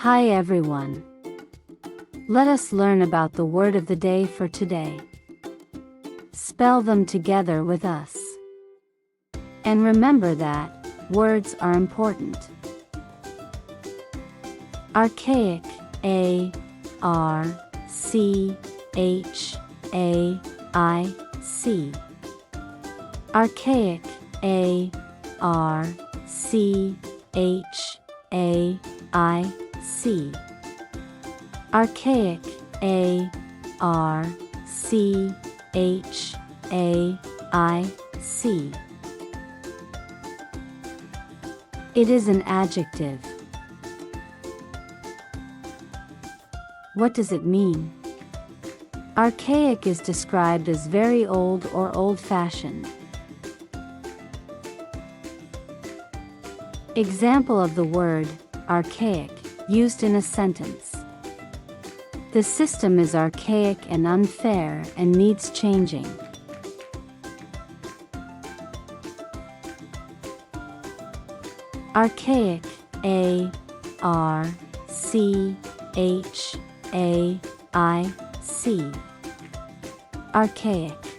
Hi everyone. Let us learn about the word of the day for today. Spell them together with us. And remember that words are important. Archaic, A-R-C-H-A-I-C. Archaic, A-R-C-H-A-I-C. Archaic, A-R-C-H-A-I-C. It is an adjective. What does it mean? Archaic is described as very old or old-fashioned. Example of the word archaic used in a sentence. The system is archaic and unfair and needs changing. Archaic, A-R-C-H-A-I-C. Archaic.